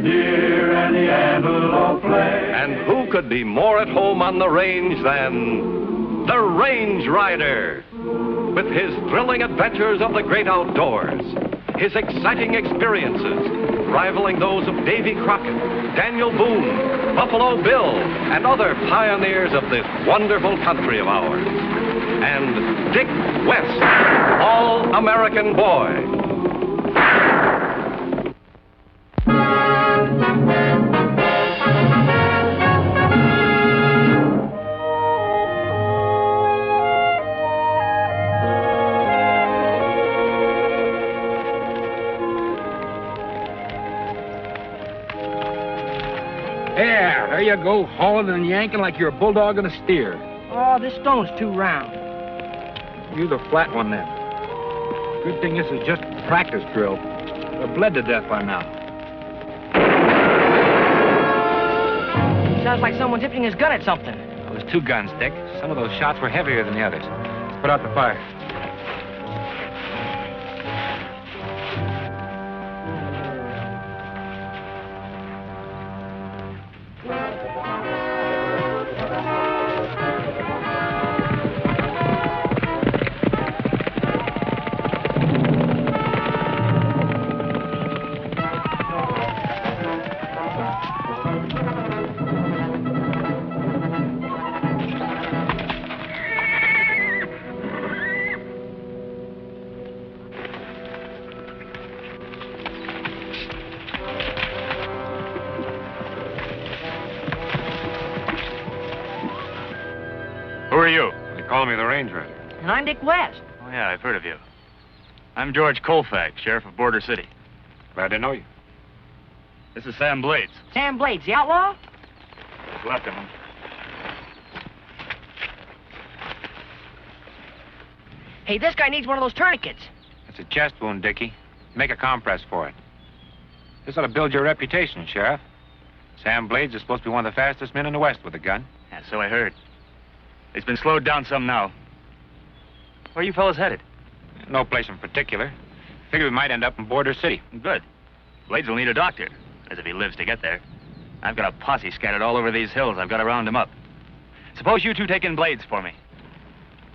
deer and the antelope play. And who could be more at home on the range than the Range Rider? With his thrilling adventures of the great outdoors, his exciting experiences rivaling those of Davy Crockett, Daniel Boone, Buffalo Bill, and other pioneers of this wonderful country of ours. And Dick West, All-American Boy. There you go, hauling and yanking like you're a bulldog and a steer. Oh, this stone's too round. Use a flat one then. Good thing this is just practice drill. They're bled to death by now. Sounds like someone's emptying his gun at something. Well, there's two guns, Dick. Some of those shots were heavier than the others. Let's put out the fire. Who are you? They call me the Range Rider. And I'm Dick West. Oh, yeah, I've heard of you. I'm George Colfax, Sheriff of Border City. Glad to know you. This is Sam Blades. Sam Blades, the outlaw? Just left him. Hey, this guy needs one of those tourniquets. It's a chest wound, Dickie. Make a compress for it. This ought to build your reputation, Sheriff. Sam Blades is supposed to be one of the fastest men in the West with a gun. Yeah, so I heard. It's been slowed down some now. Where are you fellas headed? No place in particular. Figure we might end up in Border City. Good. Blades will need a doctor, as if he lives to get there. I've got a posse scattered all over these hills. I've got to round him up. Suppose you two take in Blades for me.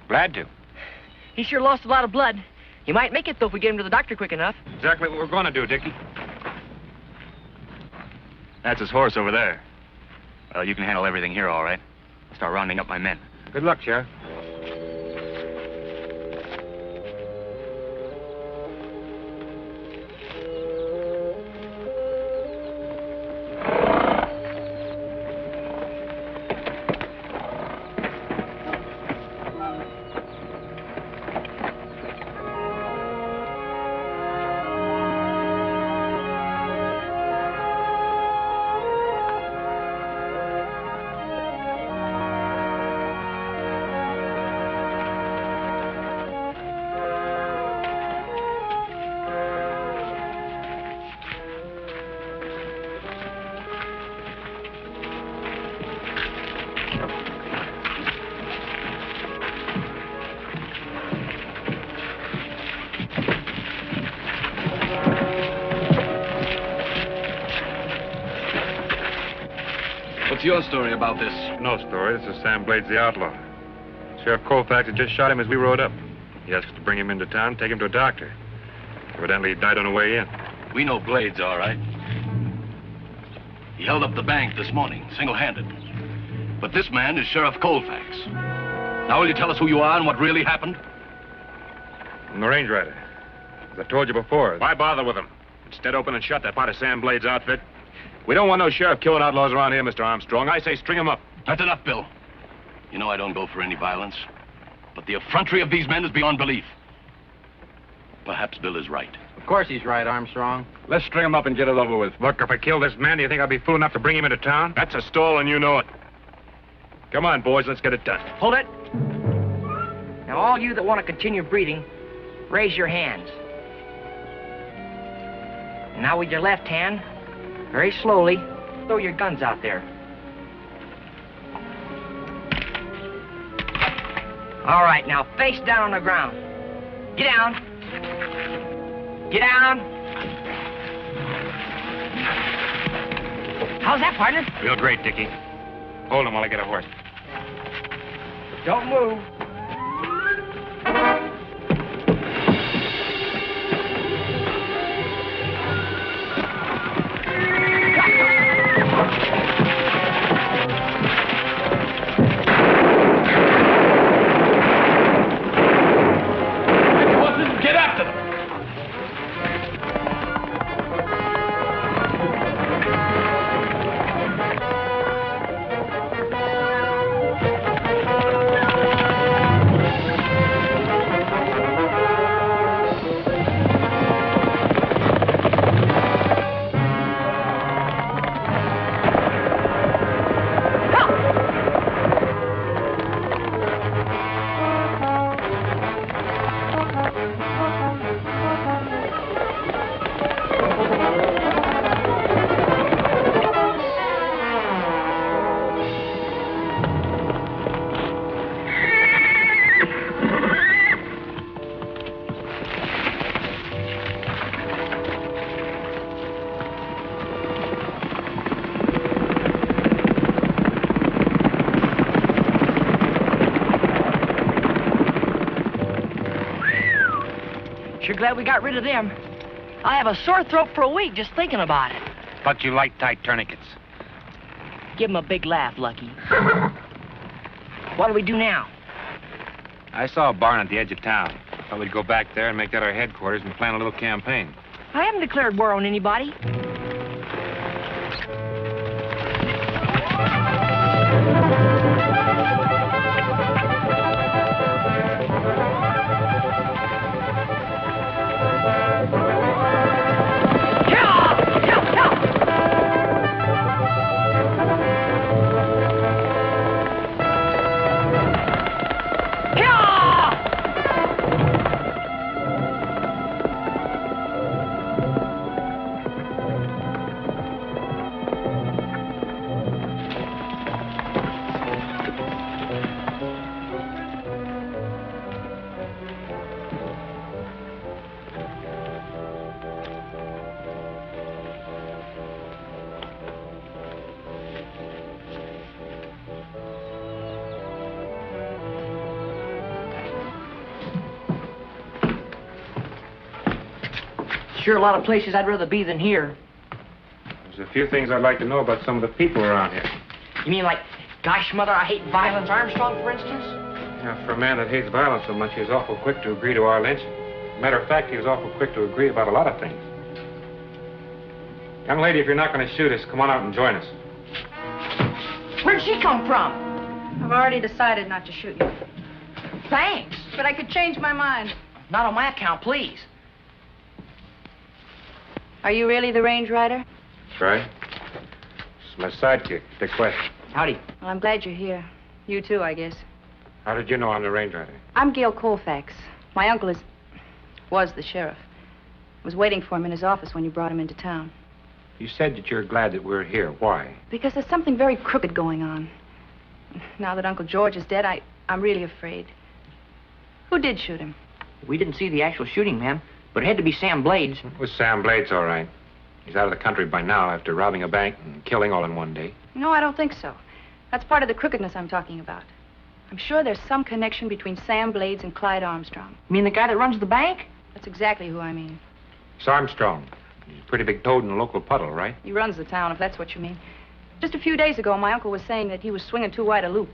Glad to. He sure lost a lot of blood. He might make it, though, if we get him to the doctor quick enough. Exactly what we're going to do, Dickie. That's his horse over there. Well, you can handle everything here, all right. I'll start rounding up my men. Good luck, Sheriff. What's your story about this? No story. This is Sam Blades, the outlaw. Sheriff Colfax had just shot him as we rode up. He asked us to bring him into town, take him to a doctor. Evidently, he died on the way in. We know Blades, all right. He held up the bank this morning, single-handed. But this man is Sheriff Colfax. Now will you tell us who you are and what really happened? I'm the Range Rider. As I told you before, why bother with him? Instead, open and shut that part of Sam Blades' outfit. We don't want no sheriff killing outlaws around here, Mr. Armstrong. I say string him up. That's enough, Bill. You know I don't go for any violence. But the effrontery of these men is beyond belief. Perhaps Bill is right. Of course he's right, Armstrong. Let's string him up and get it over with. Look, if I kill this man, do you think I'll be fool enough to bring him into town? That's a stall, and you know it. Come on, boys, let's get it done. Hold it. Now, all you that want to continue breathing, raise your hands. And now with your left hand, very slowly, throw your guns out there. All right, now face down on the ground. Get down. Get down. How's that, partner? Real great, Dickie. Hold him while I get a horse. Don't move. Get after them! Sure glad we got rid of them. I have a sore throat for a week just thinking about it. Thought you liked tight tourniquets. Give him a big laugh, Lucky. What do we do now? I saw a barn at the edge of town. Thought we'd go back there and make that our headquarters and plan a little campaign. I haven't declared war on anybody. Sure a lot of places I'd rather be than here. There's a few things I'd like to know about some of the people around here. You mean like, gosh, Mother, I hate violence, Armstrong, for instance? Yeah, for a man that hates violence so much, he was awful quick to agree to our lynching. Matter of fact, he was awful quick to agree about a lot of things. Young lady, if you're not going to shoot us, come on out and join us. Where'd she come from? I've already decided not to shoot you. Thanks. But I could change my mind. Not on my account, please. Are you really the range rider? That's right. This is my sidekick, Dick West. Howdy. Well, I'm glad you're here. You too, I guess. How did you know I'm the range rider? I'm Gail Colfax. My uncle was the sheriff. I was waiting for him in his office when you brought him into town. You said that you're glad that we're here. Why? Because there's something very crooked going on. Now that Uncle George is dead, I'm really afraid. Who did shoot him? We didn't see the actual shooting, ma'am, but it had to be Sam Blades. It was Sam Blades, all right. He's out of the country by now after robbing a bank and killing all in one day. No, I don't think so. That's part of the crookedness I'm talking about. I'm sure there's some connection between Sam Blades and Clyde Armstrong. You mean the guy that runs the bank? That's exactly who I mean. It's Armstrong. He's a pretty big toad in the local puddle, right? He runs the town, if that's what you mean. Just a few days ago, my uncle was saying that he was swinging too wide a loop.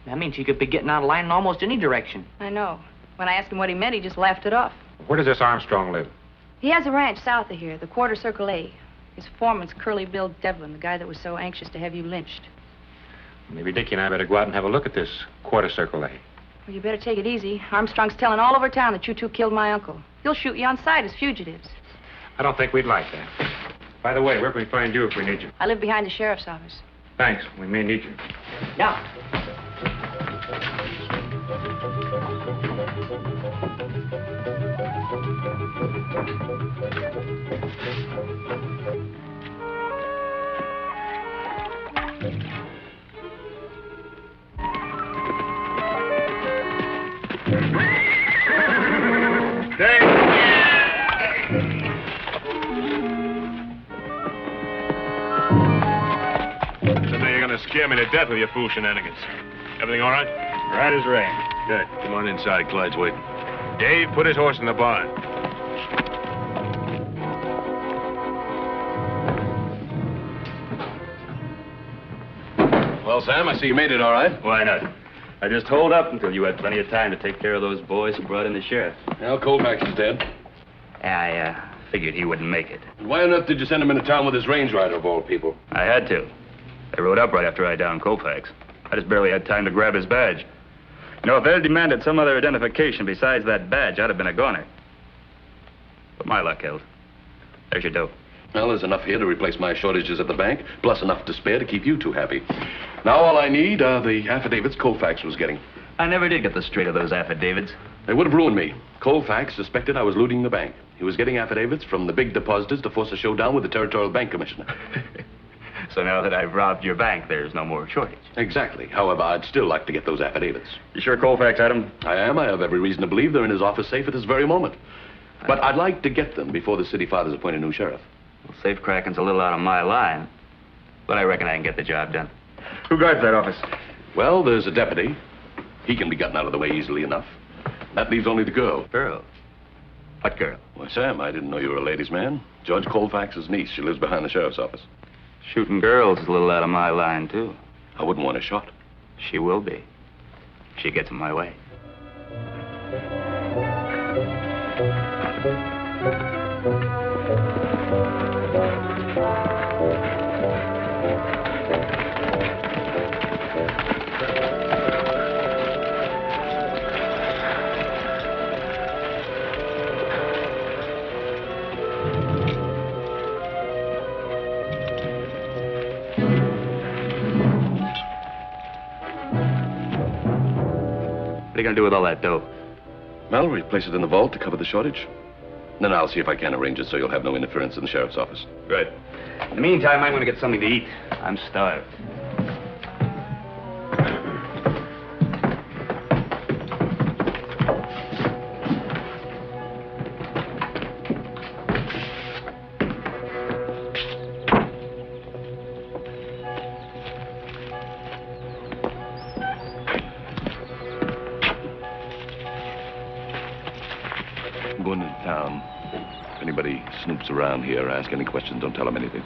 That means he could be getting out of line in almost any direction. I know. When I asked him what he meant, he just laughed it off. Where does this Armstrong live? He has a ranch south of here, the Quarter Circle A. His foreman's Curly Bill Devlin, the guy that was so anxious to have you lynched. Maybe Dickie and I better go out and have a look at this Quarter Circle A. Well, you better take it easy. Armstrong's telling all over town that you two killed my uncle. He'll shoot you on sight as fugitives. I don't think we'd like that. By the way, where can we find you if we need you? I live behind the sheriff's office. Thanks. We may need you. Yeah. scare me to death with your fool shenanigans. Everything all right? Right as rain. Good. Come on inside. Clyde's waiting. Dave, put his horse in the barn. Well, Sam, I see you made it all right. Why not? I just holed up until you had plenty of time to take care of those boys who brought in the sheriff. Well, Colfax is dead. I figured he wouldn't make it. Why on earth did you send him into town with his range rider, of all people? I had to. I rode up right after I downed Colfax. I just barely had time to grab his badge. You know, if they'd demanded some other identification besides that badge, I'd have been a goner. But my luck held. There's your dough. Well, there's enough here to replace my shortages at the bank, plus enough to spare to keep you two happy. Now all I need are the affidavits Colfax was getting. I never did get the straight of those affidavits. They would have ruined me. Colfax suspected I was looting the bank. He was getting affidavits from the big depositors to force a showdown with the Territorial Bank Commissioner. So now that I've robbed your bank, there's no more shortage. Exactly. However, I'd still like to get those affidavits. You sure Colfax had them? I am. I have every reason to believe they're in his office safe at this very moment. But I'd like to get them before the city fathers appoint a new sheriff. Well, safe cracking's a little out of my line, but I reckon I can get the job done. Who guards that office? Well, there's a deputy. He can be gotten out of the way easily enough. That leaves only the girl. Girl? What girl? Well, Sam, I didn't know you were a ladies' man. George Colfax's niece. She lives behind the sheriff's office. Shooting girls is a little out of my line, too. I wouldn't want her shot. She will be. If she gets in my way. What are you going to do with all that dough? Well, we place it in the vault to cover the shortage. Then I'll see if I can arrange it so you'll have no interference in the sheriff's office. Good. In the meantime, I'm going to get something to eat. I'm starved. I'm going into town. If anybody snoops around here or asks any questions, don't tell them anything.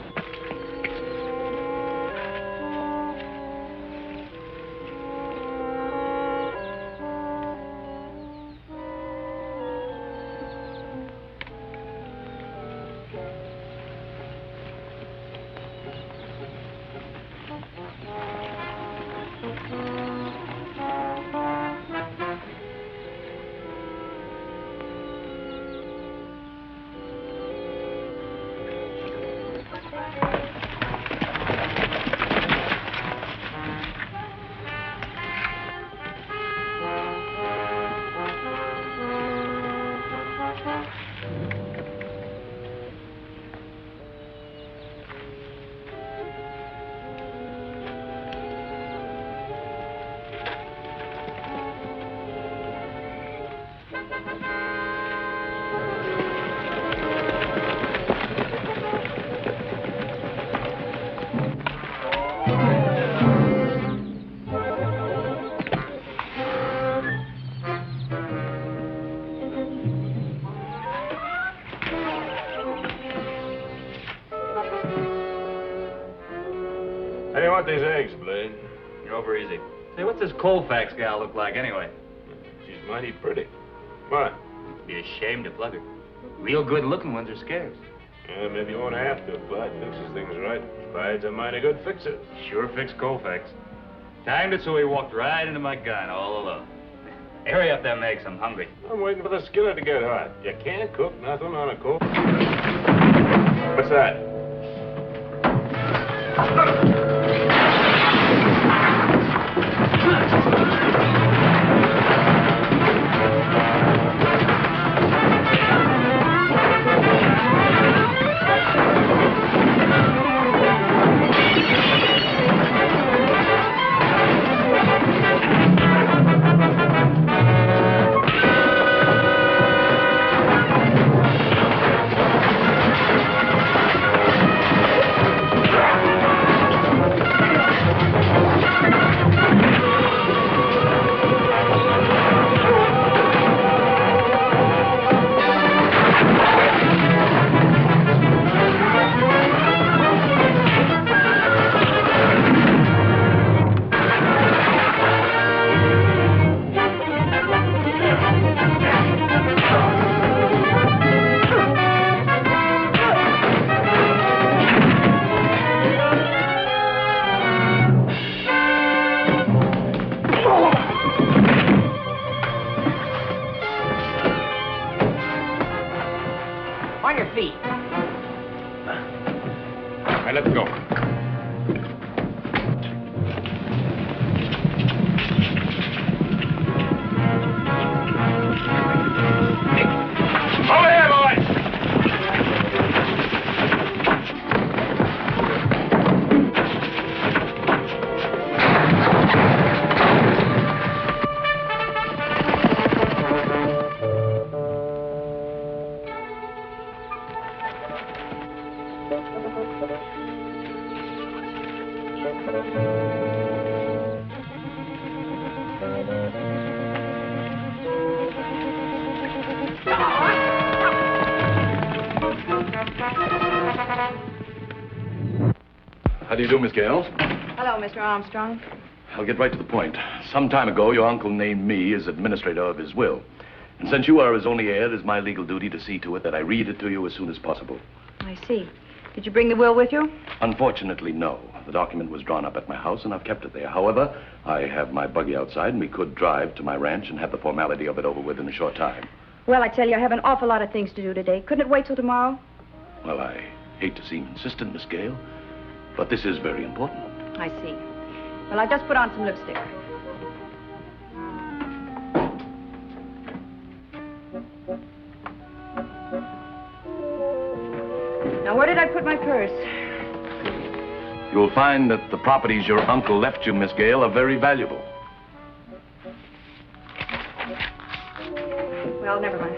How do you want these eggs, Blade? You're over easy. Say, what's this Colfax gal look like anyway? She's mighty pretty. What? Be ashamed to plug her. Real good-looking ones are scarce. Yeah, maybe you won't have to if Clyde fixes things right. Clyde's a mighty good fixer. Sure fixed Colfax. Timed it so he walked right into my gun all alone. Hurry up there, Megs. I'm hungry. I'm waiting for the skillet to get hot. You can't cook nothing on a coal. What's that? feet. All right, let's go. Over here, boys! How do you do, Miss Gale? Hello, Mr. Armstrong. I'll get right to the point. Some time ago, your uncle named me as administrator of his will. And since you are his only heir, it is my legal duty to see to it that I read it to you as soon as possible. I see. Did you bring the will with you? Unfortunately, no. The document was drawn up at my house, and I've kept it there. However, I have my buggy outside, and we could drive to my ranch and have the formality of it over with in a short time. Well, I tell you, I have an awful lot of things to do today. Couldn't it wait till tomorrow? Well, I hate to seem insistent, Miss Gale, but this is very important. I see. Well, I just put on some lipstick. Now, where did I put my purse? You'll find that the properties your uncle left you, Miss Gale, are very valuable. Well, never mind.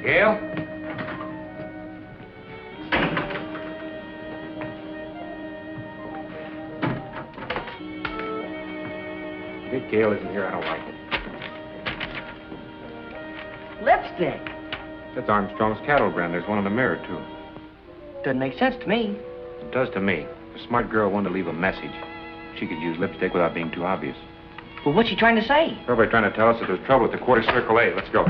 Gale? If Gale isn't here, I don't like it. Lipstick. That's Armstrong's cattle brand. There's one on the mirror, too. Doesn't make sense to me. It does to me. A smart girl wanted to leave a message. She could use lipstick without being too obvious. Well, what's she trying to say? Probably trying to tell us that there's trouble at the quarter circle A. Let's go.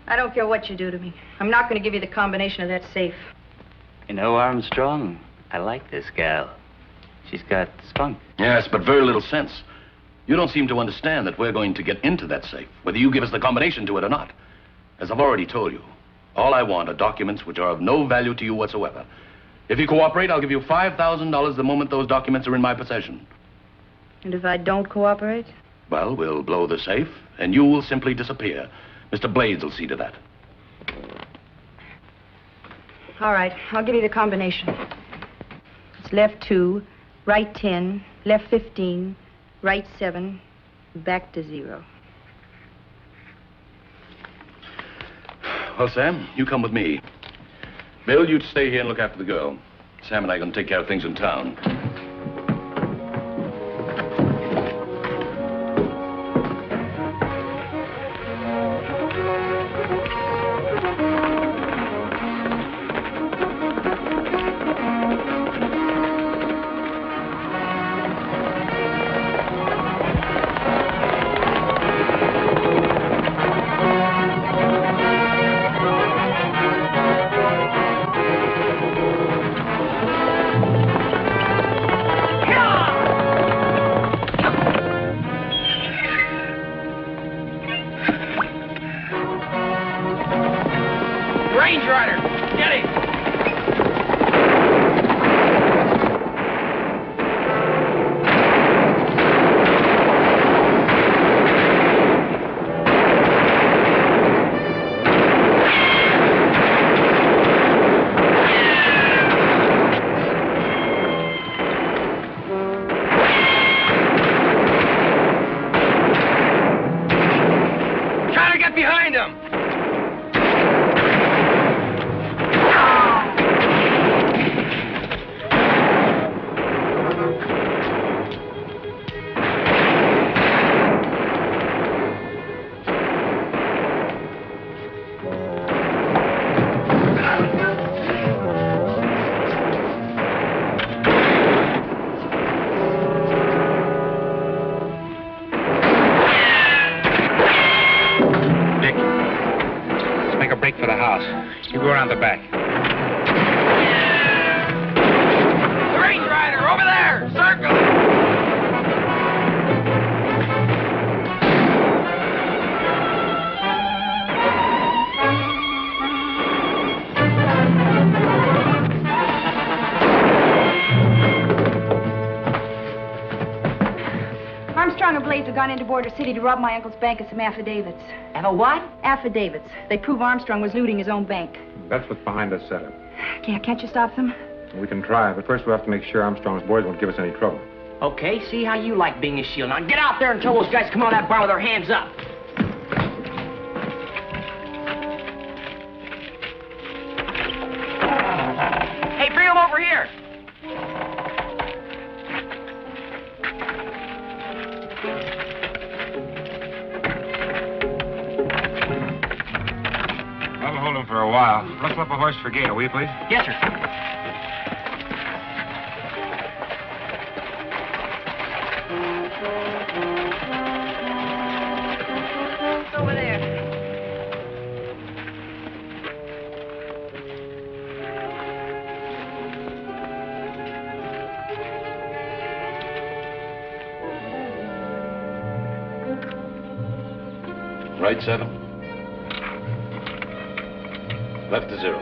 I don't care what you do to me. I'm not going to give you the combination of that safe. You know, Armstrong, I like this gal. She's got spunk. Yes, but very little sense. You don't seem to understand that we're going to get into that safe, whether you give us the combination to it or not. As I've already told you, all I want are documents which are of no value to you whatsoever. If you cooperate, I'll give you $5,000 the moment those documents are in my possession. And if I don't cooperate? Well, we'll blow the safe, and you will simply disappear. Mr. Blades will see to that. All right, I'll give you the combination. It's left 2, right 10, left 15, right 7, back to 0. Well, Sam, you come with me. Bill, you stay here and look after the girl. Sam and I are going to take care of things in town. circle! Armstrong and Blades have gone into Border City to rob my uncle's bank of some affidavits. Have a what? Affidavits. They prove Armstrong was looting his own bank. That's what's behind this setup. Can't you stop them? We can try, but first we have to make sure Armstrong's boys won't give us any trouble. Okay, see how you like being a shield. Now get out there and tell those guys to come out of that bar with their hands up. Hey, bring them over here. I'll hold him for a while. Rustle up a horse for Gale, will you, please? Yes, sir. Over there. Right 7. Left to 0.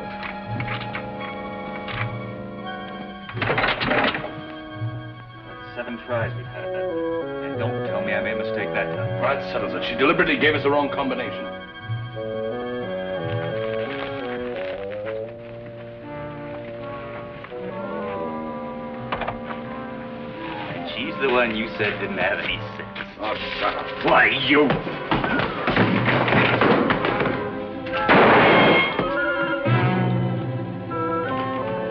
That's 7 tries we've had that. And don't tell me I made a mistake that time. That settles it. She deliberately gave us the wrong combination. And she's the one you said didn't have any sense. Oh, shut up. Why, you...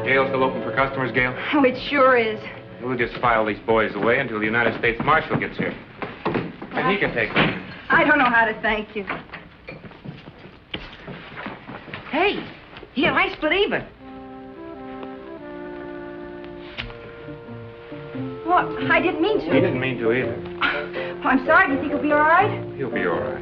Gale still open for customers, Gale? Oh, it sure is. We'll just file these boys away until the United States Marshal gets here. And he can take them. I don't know how to thank you. Hey, he and I split even. Well, I didn't mean to. He didn't mean to either. Oh, I'm sorry. Do you think he'll be all right? He'll be all right.